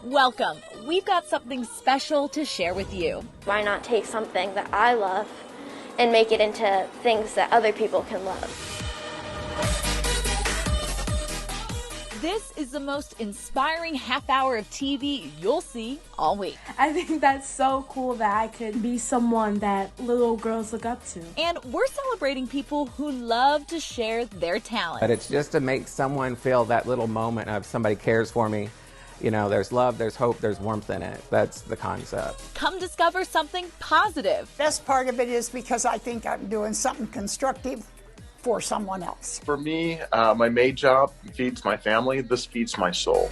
Welcome. We've got something special to share with you. Why not take something that I love and make it into things that other people can love? This is the most inspiring half hour of TV you'll see all week. I think that's so cool that I could be someone that little girls look up to. And we're celebrating people who love to share their talent. But it's just to make someone feel that little moment of somebody cares for me. You know, there's love, there's hope, there's warmth in it. That's the concept. Come discover something positive. Best part of it is because I think I'm doing something constructive for someone else. For me, my main job feeds my family. This feeds my soul.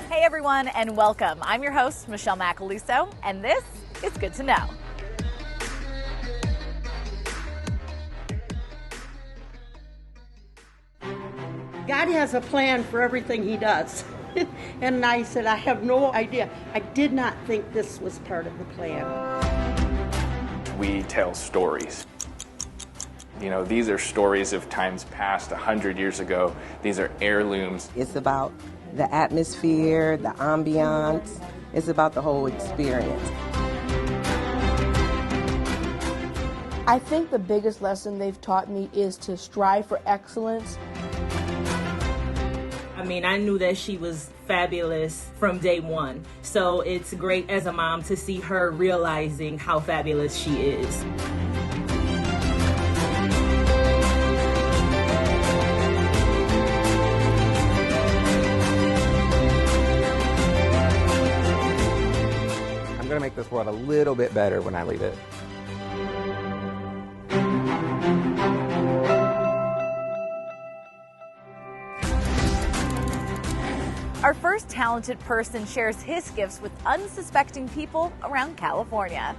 Hey everyone, and welcome. I'm your host, Michelle Macaluso, and this is Good to Know. God has a plan for everything he does. And I said, I have no idea. I did not think this was part of the plan. We tell stories. You know, these are stories of times past, 100 years ago. These are heirlooms. It's about the atmosphere, the ambiance. It's about the whole experience. I think the biggest lesson they've taught me is to strive for excellence. I mean, I knew that she was fabulous from day one. So it's great as a mom to see her realizing how fabulous she is. I'm going to make this world a little bit better when I leave it. Our first talented person shares his gifts with unsuspecting people around California.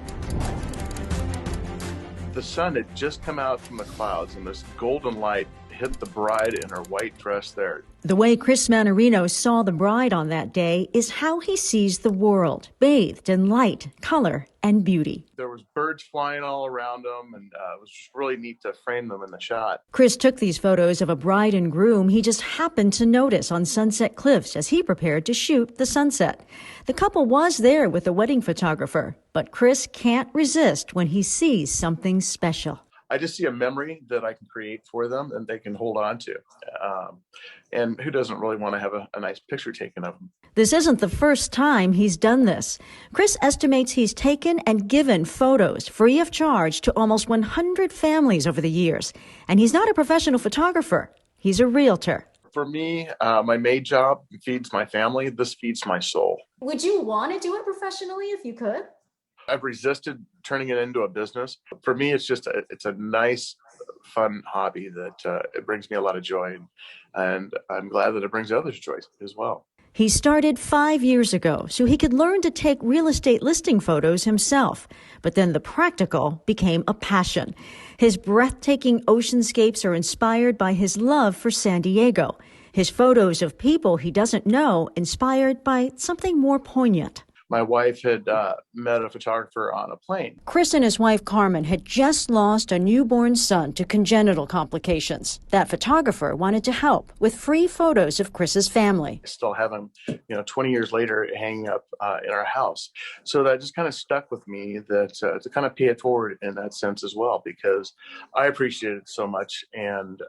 The sun had just come out from the clouds, and this golden light hit the bride in her white dress there. The way Chris Manarino saw the bride on that day is how he sees the world, bathed in light, color, and beauty. There was birds flying all around them, and it was just really neat to frame them in the shot. Chris took these photos of a bride and groom he just happened to notice on Sunset Cliffs as he prepared to shoot the sunset. The couple was there with the wedding photographer, but Chris can't resist when he sees something special. I just see a memory that I can create for them and they can hold on to. And who doesn't really want to have a nice picture taken of them? This isn't the first time he's done this. Chris estimates he's taken and given photos free of charge to almost 100 families over the years. And he's not a professional photographer. He's a realtor. For me, my main job feeds my family. This feeds my soul. Would you want to do it professionally if you could? I've resisted turning it into a business. For me, it's a nice, fun hobby that it brings me a lot of joy, and I'm glad that it brings others joy as well. He started 5 years ago so he could learn to take real estate listing photos himself. But then the practical became a passion. His breathtaking oceanscapes are inspired by his love for San Diego. His photos of people he doesn't know inspired by something more poignant. My wife had met a photographer on a plane. Chris and his wife Carmen had just lost a newborn son to congenital complications. That photographer wanted to help with free photos of Chris's family. I still have him, 20 years later hanging up in our house. So that just kind of stuck with me that to kind of pay it forward in that sense as well, because I appreciate it so much, and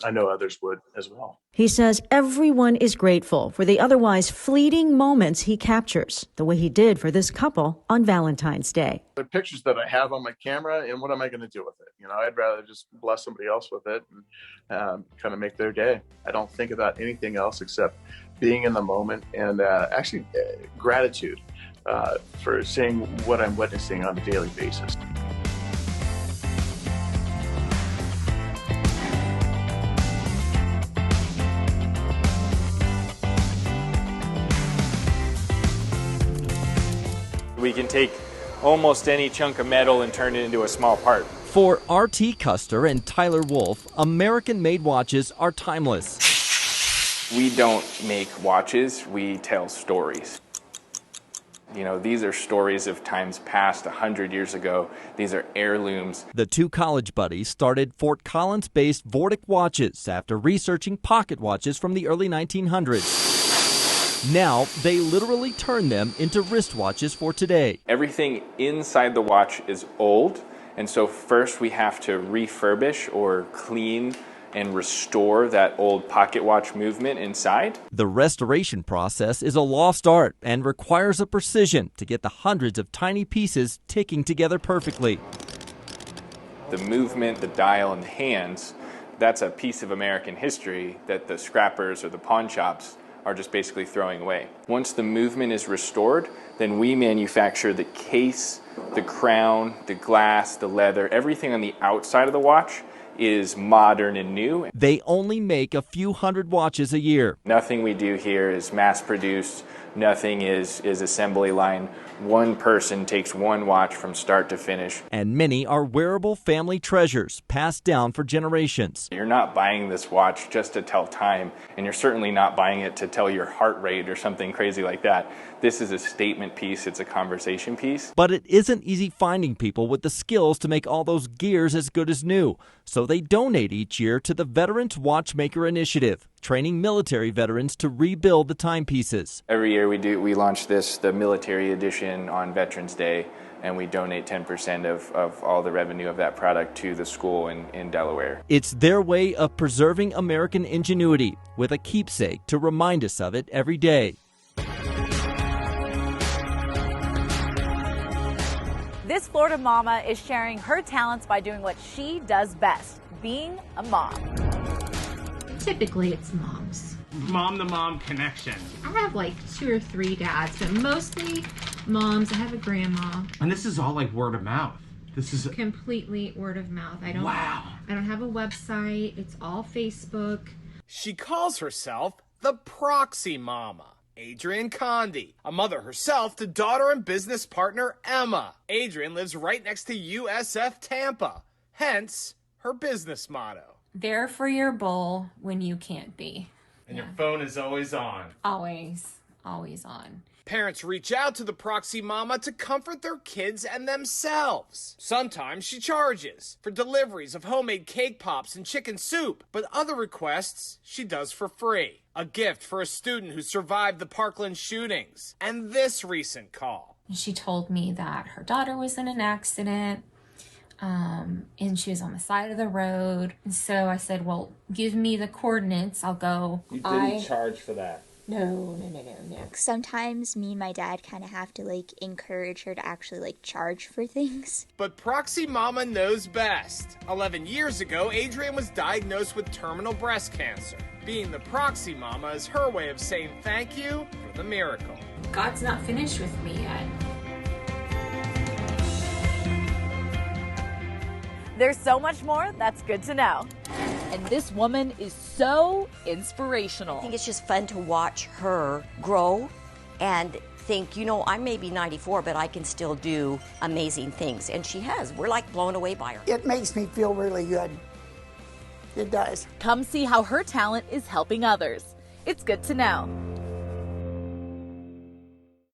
I know others would as well. He says everyone is grateful for the otherwise fleeting moments he captures, the way he did for this couple on Valentine's Day. The pictures that I have on my camera, and what am I going to do with it? I'd rather just bless somebody else with it and kind of make their day. I don't think about anything else except being in the moment and actually gratitude for seeing what I'm witnessing on a daily basis. We can take almost any chunk of metal and turn it into a small part. For R.T. Custer and Tyler Wolf, American-made watches are timeless. We don't make watches, we tell stories. These are stories of times past, 100 years ago. These are heirlooms. The two college buddies started Fort Collins-based Vortic Watches after researching pocket watches from the early 1900s. Now they literally turn them into wristwatches for today. Everything inside the watch is old, and so first we have to refurbish or clean and restore that old pocket watch movement inside. The restoration process is a lost art and requires a precision to get the hundreds of tiny pieces ticking together perfectly. The movement, the dial, and the hands, that's a piece of American history that the scrappers or the pawn shops are just basically throwing away. Once the movement is restored, then we manufacture the case, the crown, the glass, the leather, everything on the outside of the watch is modern and new. They only make a few hundred watches a year. Nothing we do here is mass produced. Nothing is assembly line. One person takes one watch from start to finish. And many are wearable family treasures passed down for generations. You're not buying this watch just to tell time, and you're certainly not buying it to tell your heart rate or something crazy like that. This is a statement piece. It's a conversation piece. But it isn't easy finding people with the skills to make all those gears as good as new. So they donate each year to the Veterans Watchmaker Initiative, training military veterans to rebuild the timepieces. Every year we launch the military edition on Veterans Day, and we donate 10% of all the revenue of that product to the school in Delaware. It's their way of preserving American ingenuity with a keepsake to remind us of it every day. This Florida mama is sharing her talents by doing what she does best, being a mom. Typically, it's moms. Mom-to-mom connection. I have like 2 or 3 dads, but mostly moms. I have a grandma. And this is all like word of mouth. This is completely word of mouth. I don't have a website. It's all Facebook. She calls herself the Proxy Mama. Adrienne Condi, a mother herself to daughter and business partner Emma. Adrienne lives right next to USF Tampa, hence her business motto. There for your bull when you can't be. And your phone is always on. Always on. Parents reach out to the Proxy Mama to comfort their kids and themselves. Sometimes she charges for deliveries of homemade cake pops and chicken soup, but other requests she does for free. A gift for a student who survived the Parkland shootings. And this recent call. She told me that her daughter was in an accident, and she was on the side of the road. And so I said, well, give me the coordinates. I'll go. You didn't charge for that. No. Sometimes me and my dad kind of have to encourage her to actually charge for things. But Proxy Mama knows best. 11 years ago, Adrienne was diagnosed with terminal breast cancer. Being the Proxy Mama is her way of saying thank you for the miracle. God's not finished with me yet. There's so much more that's good to know. And this woman is so inspirational. I think it's just fun to watch her grow and think, I may be 94, but I can still do amazing things. And she has. We're blown away by her. It makes me feel really good. It does. Come see how her talent is helping others. It's good to know.